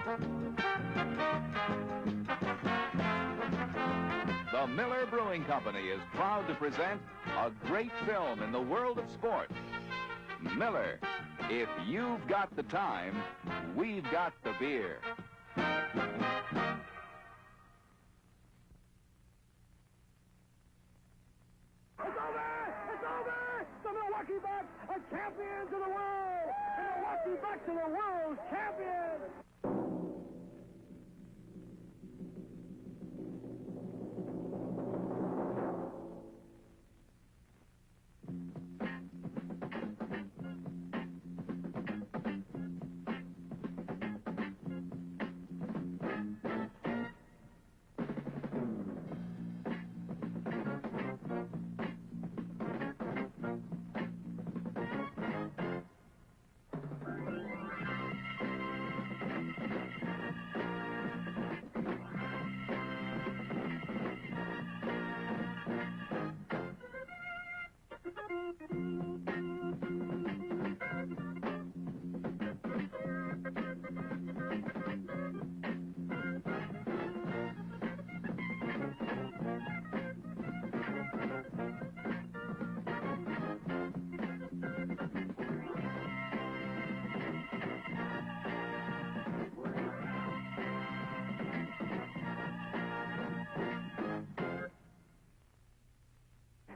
The Miller Brewing Company is proud to present a great film in the world of sport. Miller, if you've got the time, we've got the beer. It's over! It's over! The Milwaukee Bucks are champions of the world! The Milwaukee Bucks are the world's champions!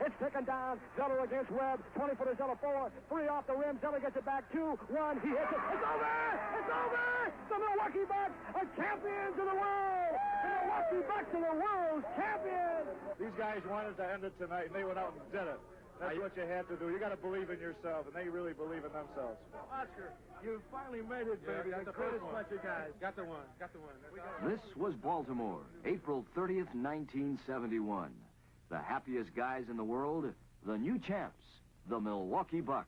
It's taken down. Zeller against Webb. 20-footer Zeller 4. 3 off the rim. Zeller gets it back. 2, 1. He hits it. It's over! It's over! The Milwaukee Bucks are champions of the world! The Milwaukee Bucks are the world's champions! These guys wanted to end it tonight, and they went out and did it. That's what you had to do. You got to believe in yourself, and they really believe in themselves. Oscar, you finally made it, baby. The greatest bunch of guys. Got the one. This was Baltimore, April 30th, 1971. The happiest guys in the world, the new champs, the Milwaukee Bucks.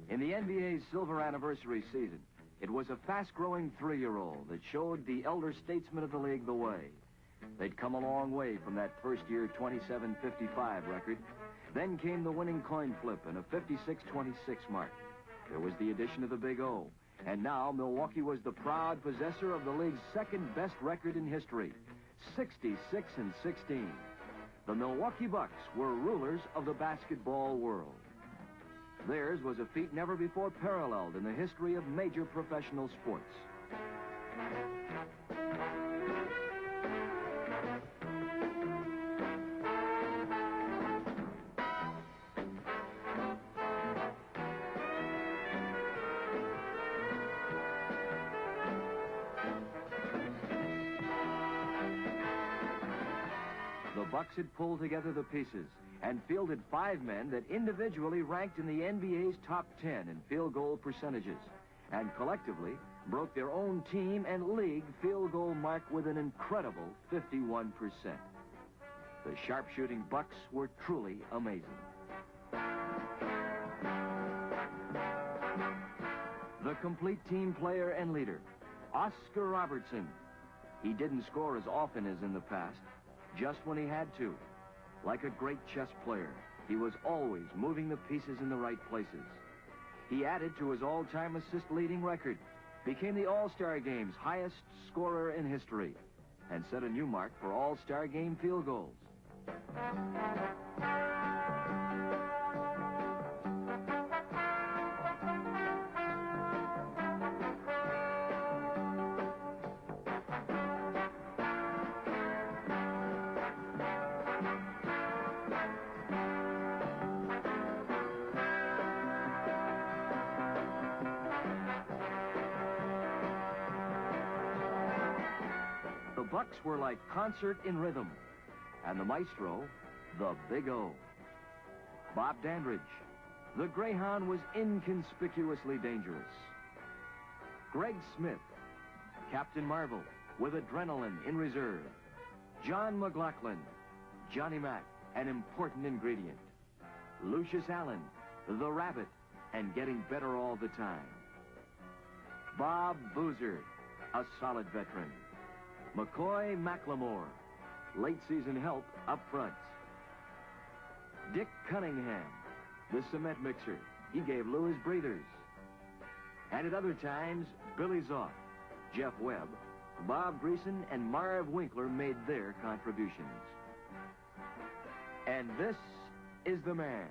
In the NBA's silver anniversary season, it was a fast-growing 3-year-old that showed the elder statesmen of the league the way. They'd come a long way from that first-year 27-55 record. Then came the winning coin flip and a 56-26 mark. There was the addition of the Big O. And now Milwaukee was the proud possessor of the league's second-best record in history, 66-16. The Milwaukee Bucks were rulers of the basketball world. Theirs was a feat never before paralleled in the history of major professional sports. The Bucks had pulled together the pieces and fielded 5 men that individually ranked in the NBA's top 10 in field goal percentages, and collectively broke their own team and league field goal mark with an incredible 51%. The sharpshooting Bucks were truly amazing. The complete team player and leader, Oscar Robertson. He didn't score as often as in the past, just when he had to. Like a great chess player, he was always moving the pieces in the right places. He added to his all-time assist-leading record, became the All-Star Game's highest scorer in history, and set a new mark for All-Star Game field goals. The Bucks were like concert in rhythm, and the maestro, the Big O. Bob Dandridge, the Greyhound, was inconspicuously dangerous. Greg Smith, Captain Marvel, with adrenaline in reserve. John McLaughlin, Johnny Mack, an important ingredient. Lucius Allen, the Rabbit, and getting better all the time. Bob Boozer, a solid veteran. McCoy McLemore, late-season help up front. Dick Cunningham, the cement mixer, he gave Lew his breathers. And at other times, Billy Zoff, Jeff Webb, Bob Greason, and Marv Winkler made their contributions. And this is the man,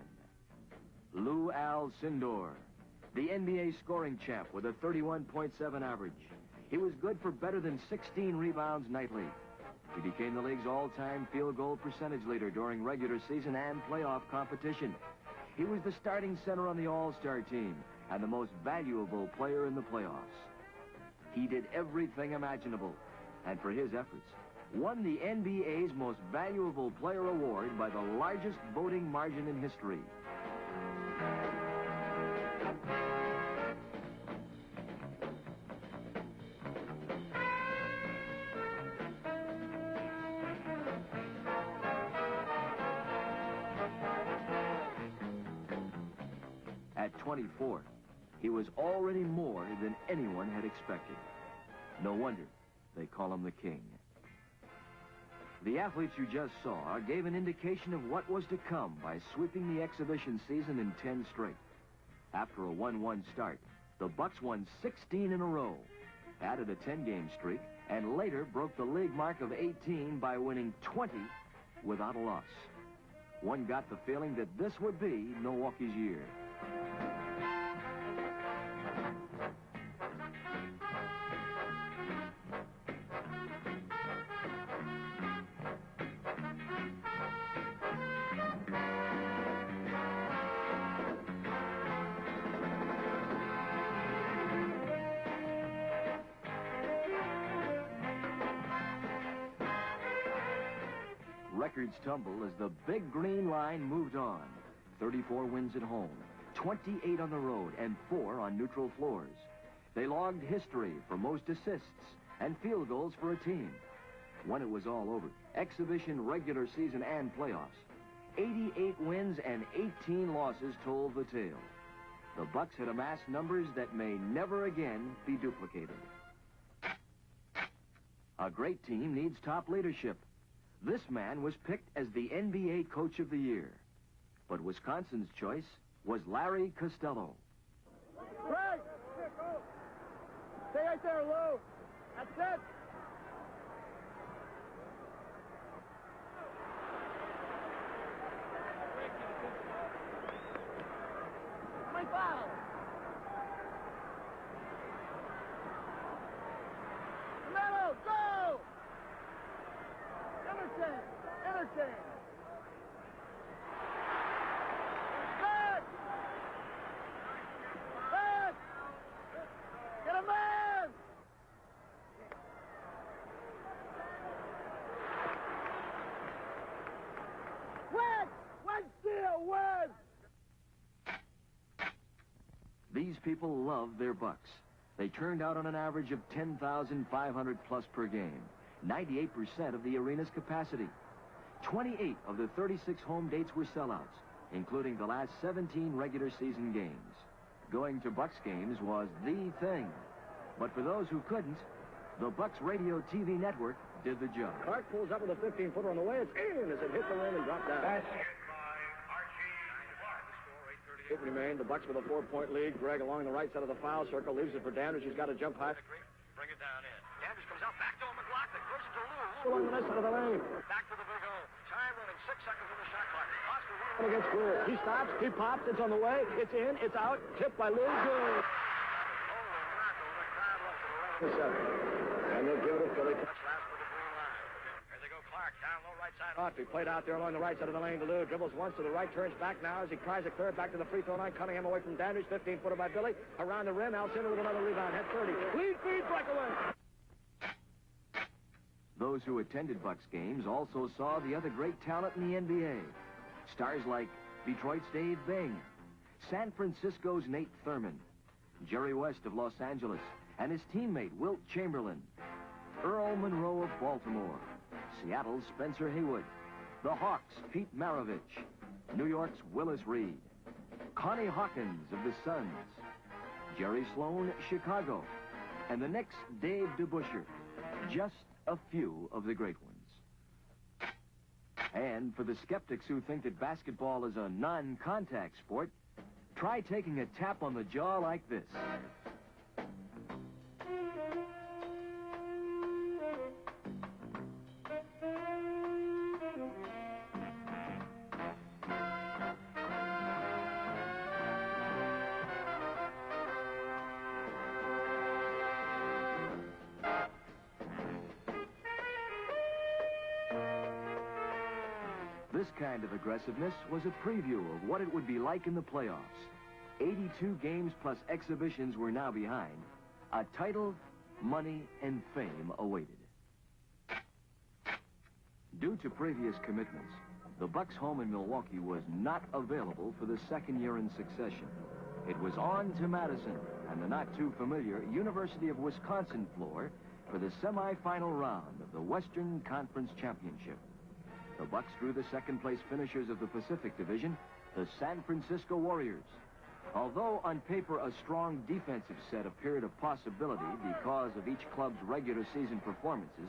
Lew Alcindor, the NBA scoring champ with a 31.7 average. He was good for better than 16 rebounds nightly. He became the league's all-time field goal percentage leader during regular season and playoff competition. He was the starting center on the All-Star team and the most valuable player in the playoffs. He did everything imaginable, and for his efforts, won the NBA's Most Valuable Player Award by the largest voting margin in history. At 24, he was already more than anyone had expected. No wonder they call him the King. The athletes you just saw gave an indication of what was to come by sweeping the exhibition season in 10 straight. After a 1-1 start, the Bucks won 16 in a row, added a 10-game streak, and later broke the league mark of 18 by winning 20 without a loss. One got the feeling that this would be Milwaukee's year. Records tumble as the big green line moved on. 34 wins at home, 28 on the road, and 4 on neutral floors. They logged history for most assists and field goals for a team. When it was all over, exhibition, regular season, and playoffs, 88 wins and 18 losses told the tale. The Bucks had amassed numbers that may never again be duplicated. A great team needs top leadership. This man was picked as the NBA Coach of the Year. But Wisconsin's choice was Larry Costello. Greg! Stay right there, Lew. That's it. My foul. Middle, go! Interchange. Back! Get a man! Wedge steal, wedge! These people loved their Bucks. They turned out on an average of 10,500 plus per game. 98% of the arena's capacity. 28 of the 36 home dates were sellouts, including the last 17 regular season games. Going to Bucks games was the thing. But for those who couldn't, the Bucks radio TV network did the job. Clark pulls up with a 15-footer on the way. It's in as it hit the rim and dropped down. It remained. The Bucks with a 4-point lead. Greg along the right side of the foul circle leaves it for Dandridge. He's got to jump high. Bring it down in. Dandridge comes out back to him. McLaughlin gives it to Lew. Along the left side of the lane. Back to the big hole. Chamberlain, 6 seconds on the shot clock. Oscar Robertson Against Wilt. He stops. He pops. It's on the way. It's in. It's out. Tipped by Lew. Good. Holy mackerel, the crowd loves it. And they'll give it to Philly. That's last for the blue line. Here they go, Clark, down low right side. He played out there along the right side of the lane to Lew. Dribbles once to the right, turns back now as he tries to clear it back to the free throw line. Cunningham away from Dandridge. 15-footer by Billy. Around the rim. Alcindor with another rebound. Head 30. Lead feed breakaway. Those who attended Bucks games also saw the other great talent in the NBA. Stars like Detroit's Dave Bing, San Francisco's Nate Thurman, Jerry West of Los Angeles, and his teammate Wilt Chamberlain, Earl Monroe of Baltimore, Seattle's Spencer Haywood, the Hawks' Pete Maravich, New York's Willis Reed, Connie Hawkins of the Suns, Jerry Sloan, Chicago, and the Knicks' Dave DeBusschere. Just a few of the great ones. And for the skeptics who think that basketball is a non-contact sport, Try taking a tap on the jaw like this. This kind of aggressiveness was a preview of what it would be like in the playoffs. 82 games plus exhibitions were now behind. A title, money, and fame awaited. Due to previous commitments, the Bucks' home in Milwaukee was not available for the second year in succession. It was on to Madison and the not-too-familiar University of Wisconsin floor for the semifinal round of the Western Conference Championship. The Bucks drew the second-place finishers of the Pacific Division, the San Francisco Warriors. Although on paper a strong defensive set appeared a possibility because of each club's regular season performances,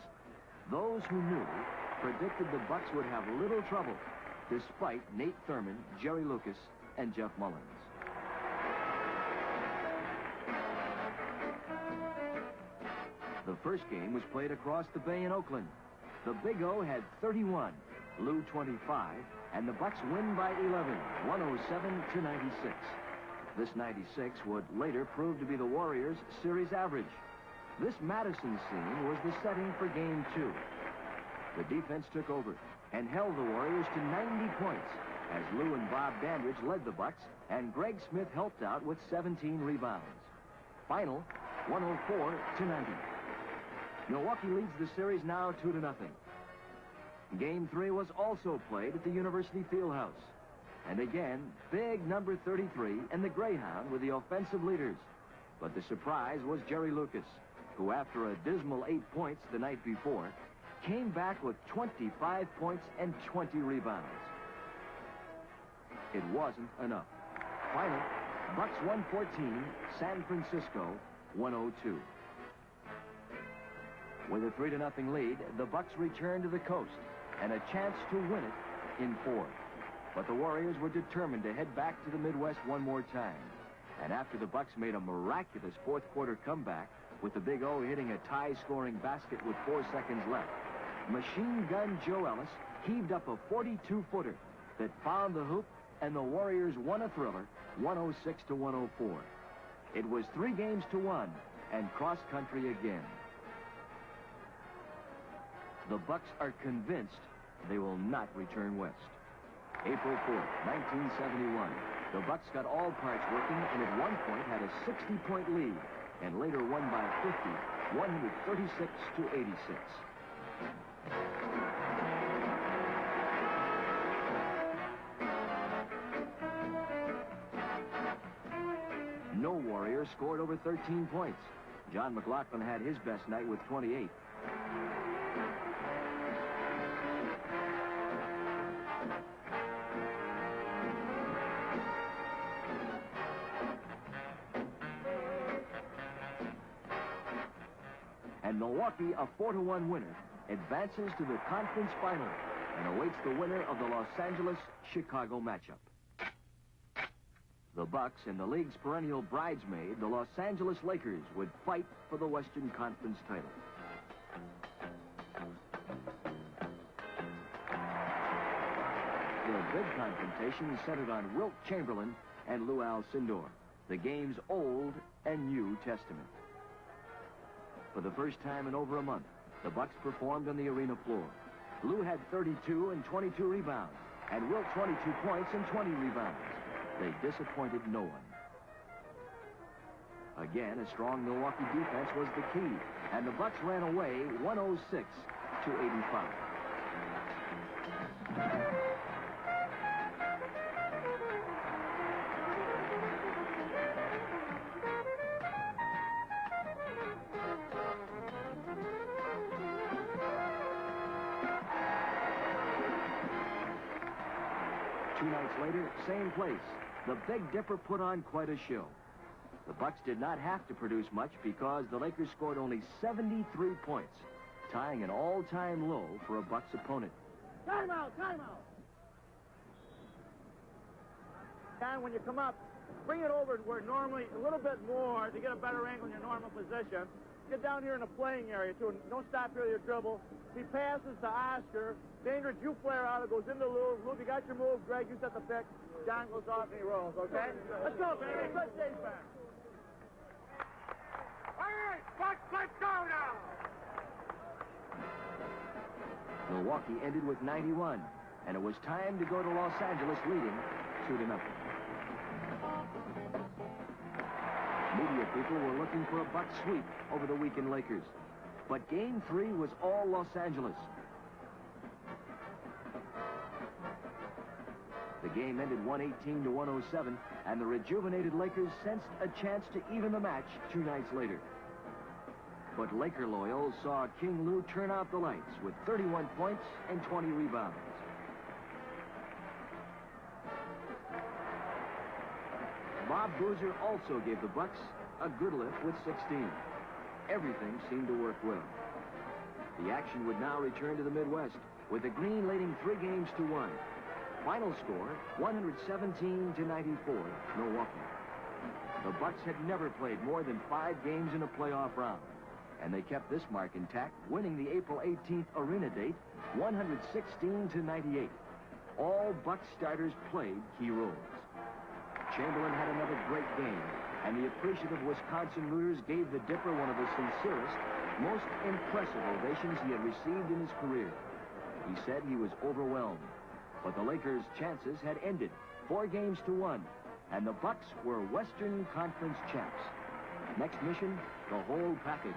those who knew predicted the Bucks would have little trouble, despite Nate Thurman, Jerry Lucas, and Jeff Mullins. The first game was played across the bay in Oakland. The Big O had 31, Lew 25, and the Bucks win by 11, 107-96. This 96 would later prove to be the Warriors' series average. This Madison scene was the setting for Game 2. The defense took over and held the Warriors to 90 points as Lew and Bob Dandridge led the Bucks and Greg Smith helped out with 17 rebounds. Final, 104-90. Milwaukee leads the series now 2-0. Game 3 was also played at the University Fieldhouse. And again, big number 33 and the Greyhound were the offensive leaders. But the surprise was Jerry Lucas, who after a dismal 8 points the night before, came back with 25 points and 20 rebounds. It wasn't enough. Final, Bucks 114, San Francisco 102. With a 3-0 lead, the Bucks returned to the coast and a chance to win it in 4. But the Warriors were determined to head back to the Midwest one more time. And after the Bucks made a miraculous fourth-quarter comeback, with the Big O hitting a tie-scoring basket with 4 seconds left, Machine Gun Joe Ellis heaved up a 42-footer that found the hoop, and the Warriors won a thriller, 106-104. It was 3-1 and cross-country again. The Bucks are convinced they will not return west. April 4th, 1971. The Bucks got all parts working and at one point had a 60-point lead and later won by 50, 136-86. No Warrior scored over 13 points. John McLaughlin had his best night with 28. And Milwaukee, a 4-1 winner, advances to the conference final and awaits the winner of the Los Angeles-Chicago matchup. The Bucks and the league's perennial bridesmaid, the Los Angeles Lakers, would fight for the Western Conference title. The big confrontation centered on Wilt Chamberlain and Lew Alcindor, the game's Old and New Testament. For the first time in over a month, the Bucks performed on the arena floor. Lew had 32 and 22 rebounds, and Wilt 22 points and 20 rebounds. They disappointed no one. Again, a strong Milwaukee defense was the key, and the Bucks ran away 106-85. Two nights later, same place. The Big Dipper put on quite a show. The Bucks did not have to produce much because the Lakers scored only 73 points, tying an all-time low for a Bucks opponent. Timeout, timeout. And when you come up, Bring it over where normally a little bit more to get a better angle in your normal position. Get down here in the playing area, too. Don't stop here with your dribble. He passes to Oscar. Dangerous, you flare out. It goes into Lew. Lew, you got your move. Greg, you set the pick. John goes off and he rolls, okay? Let's go, baby. Let's stay back. All right, Bucks, let's go now. Milwaukee ended with 91, and it was time to go to Los Angeles leading 2-0. Media people were looking for a Bucks sweep over the weakened Lakers. But Game 3 was all Los Angeles. The game ended 118-107, and the rejuvenated Lakers sensed a chance to even the match 2 nights later. But Laker loyals saw King Lew turn out the lights with 31 points and 20 rebounds. Bob Boozer also gave the Bucks a good lift with 16. Everything seemed to work well. The action would now return to the Midwest, with the Green leading 3 games to 1. Final score, 117-94, Milwaukee. The Bucks had never played more than 5 games in a playoff round, and they kept this mark intact, winning the April 18th arena date, 116-98. All Bucks starters played key roles. Chamberlain had another great game, and the appreciative Wisconsin Rooters gave the Dipper one of the sincerest, most impressive ovations he had received in his career. He said he was overwhelmed, but the Lakers' chances had ended, 4 games to 1, and the Bucks were Western Conference champs. Next mission, the whole package.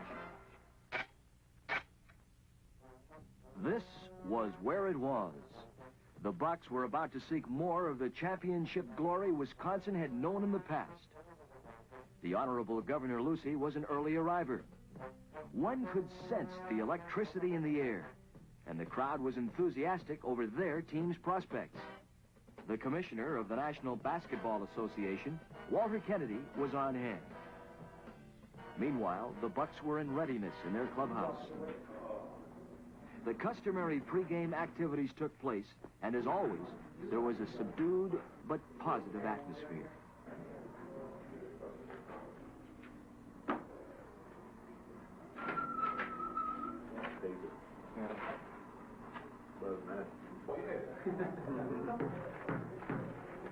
This was where it was. The Bucks were about to seek more of the championship glory Wisconsin had known in the past. The Honorable Governor Lucy was an early arriver. One could sense the electricity in the air, and the crowd was enthusiastic over their team's prospects. The commissioner of the National Basketball Association, Walter Kennedy, was on hand. Meanwhile, the Bucks were in readiness in their clubhouse. The customary pregame activities took place, and as always, there was a subdued but positive atmosphere.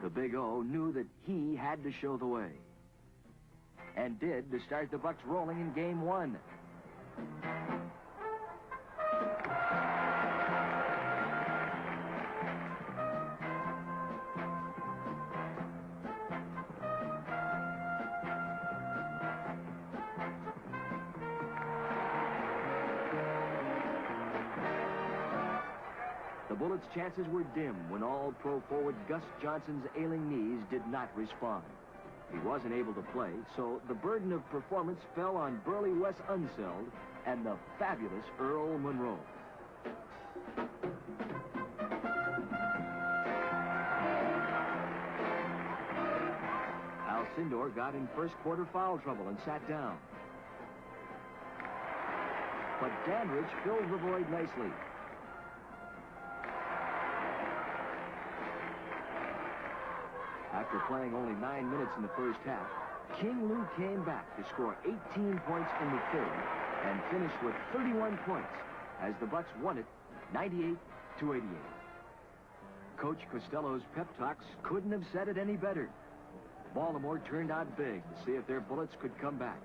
The Big O knew that he had to show the way, and did to start the Bucks rolling in Game 1. The Bullets' chances were dim when All-Pro forward Gus Johnson's ailing knees did not respond. He wasn't able to play, so the burden of performance fell on burly Wes Unseld and the fabulous Earl Monroe. Alcindor got in first quarter foul trouble and sat down. But Dandridge filled the void nicely. After playing only 9 minutes in the first half, King Lew came back to score 18 points in the third and finished with 31 points as the Bucks won it 98-88. Coach Costello's pep talks couldn't have said it any better. Baltimore turned out big to see if their Bullets could come back.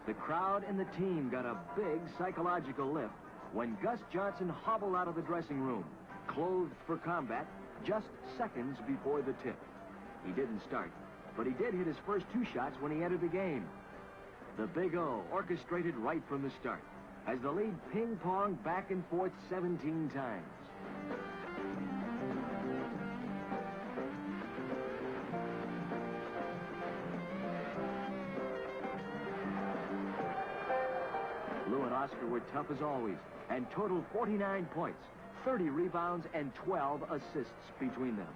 The crowd and the team got a big psychological lift when Gus Johnson hobbled out of the dressing room, clothed for combat, just seconds before the tip. He didn't start, but he did hit his first 2 shots when he entered the game. The Big O orchestrated right from the start as the lead ping-ponged back and forth 17 times. Lew and Oscar were tough as always and totaled 49 points. 30 rebounds and 12 assists between them.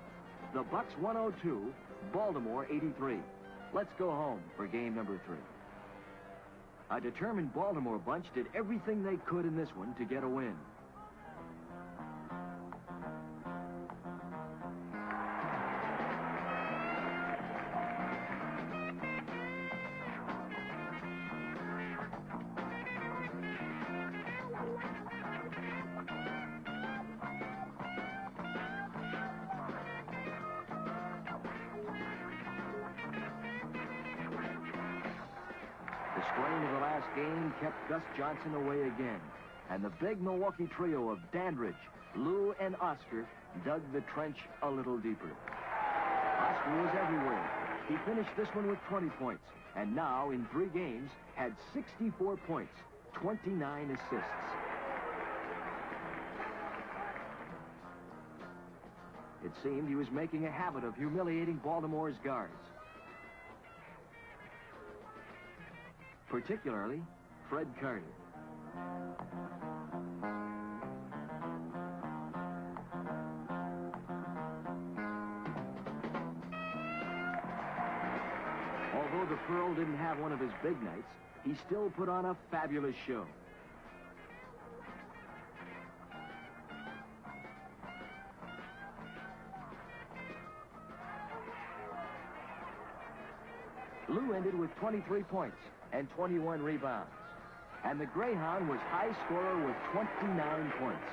The Bucks 102, Baltimore 83. Let's go home for game number 3. A determined Baltimore bunch did everything they could in this one to get a win. strain of the last game kept Gus Johnson away again, and the big Milwaukee trio of Dandridge, Lew, and Oscar dug the trench a little deeper. Oscar was everywhere. He finished this one with 20 points, and now, in 3 games, had 64 points, 29 assists. It seemed he was making a habit of humiliating Baltimore's guards, particularly Fred Carter. Although the Pearl didn't have one of his big nights, he still put on a fabulous show. Lew ended with 23 points and 21 rebounds. And the Greyhound was high scorer with 29 points.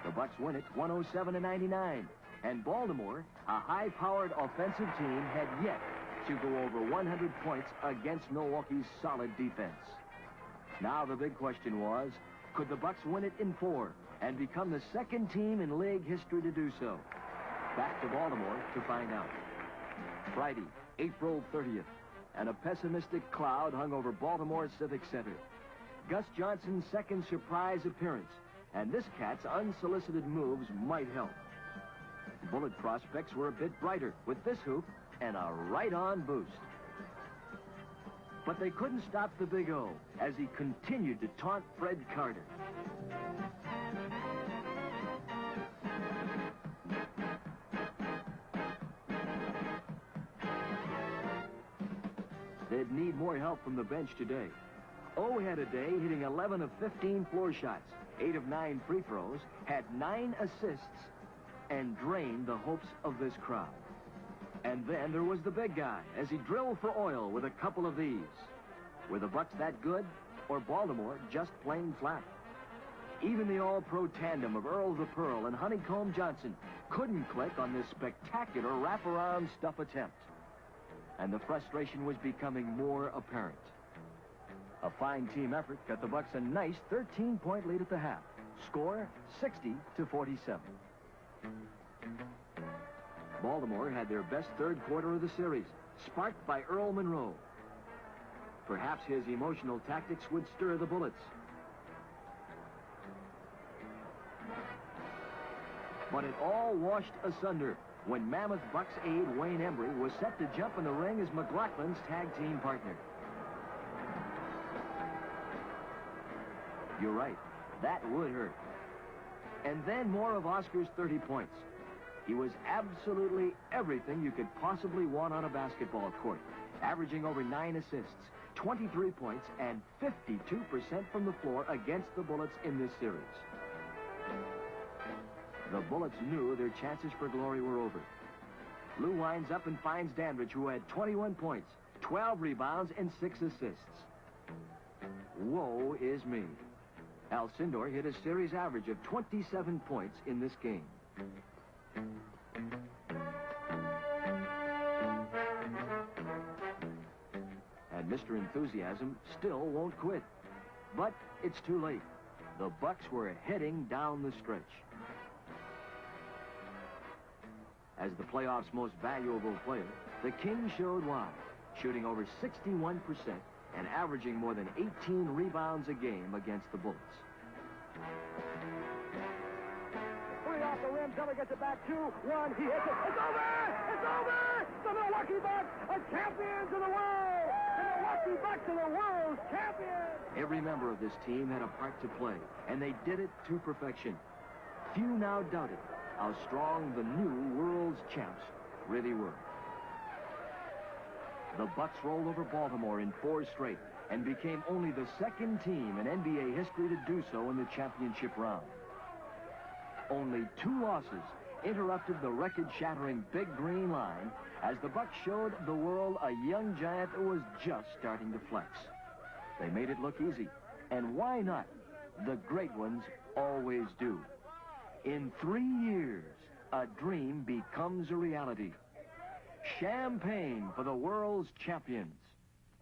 The Bucks win it 107-99. And Baltimore, a high-powered offensive team, had yet to go over 100 points against Milwaukee's solid defense. Now the big question was, could the Bucks win it in 4 and become the second team in league history to do so? Back to Baltimore to find out. Friday, April 30th. And a pessimistic cloud hung over Baltimore's Civic Center. Gus Johnson's second surprise appearance, and this cat's unsolicited moves might help. Bullet prospects were a bit brighter with this hoop and a right-on boost. But they couldn't stop the Big O as he continued to taunt Fred Carter. They'd need more help from the bench today. O had a day hitting 11 of 15 floor shots, 8 of 9 free throws, had 9 assists, and drained the hopes of this crowd. And then there was the big guy as he drilled for oil with a couple of these. Were the Bucks that good, or Baltimore just plain flat? Even the all-pro tandem of Earl the Pearl and Honeycomb Johnson couldn't click on this spectacular wraparound stuff attempt. And the frustration was becoming more apparent. A fine team effort got the Bucks a nice 13-point lead at the half. Score 60-47. Baltimore had their best third quarter of the series, sparked by Earl Monroe. Perhaps his emotional tactics would stir the Bullets. But it all washed asunder when Mammoth Bucks aide Wayne Embry was set to jump in the ring as McLaughlin's tag team partner. You're right, that would hurt. And then more of Oscar's 30 points. He was absolutely everything you could possibly want on a basketball court, averaging over 9 assists, 23 points, and 52% from the floor against the Bullets in this series. The Bullets knew their chances for glory were over. Lew winds up and finds Dandridge, who had 21 points, 12 rebounds, and 6 assists. Woe is me. Alcindor hit a series average of 27 points in this game. And Mr. Enthusiasm still won't quit. But it's too late. The Bucks were heading down the stretch. As the playoffs' most valuable player, the King showed why, shooting over 61% and averaging more than 18 rebounds a game against the Bullets. Three off the rim, Zeller gets it back, 2-1, he hits it, it's over! It's over! The Milwaukee Bucks are champions of the world! The Milwaukee Bucks are the world's champions! Every member of this team had a part to play, and they did it to perfection. Few now doubted how strong the new world's champs really were. The Bucks rolled over Baltimore in 4 straight and became only the second team in NBA history to do so in the championship round. Only 2 losses interrupted the record-shattering Big Green Line as the Bucks showed the world a young giant that was just starting to flex. They made it look easy, and why not? The great ones always do. In 3 years, a dream becomes a reality. Champagne for the world's champions,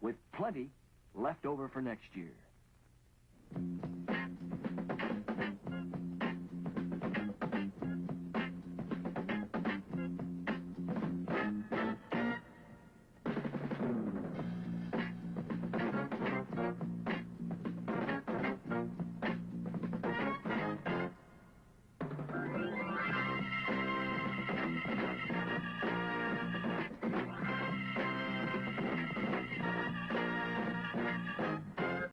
with plenty left over for next year.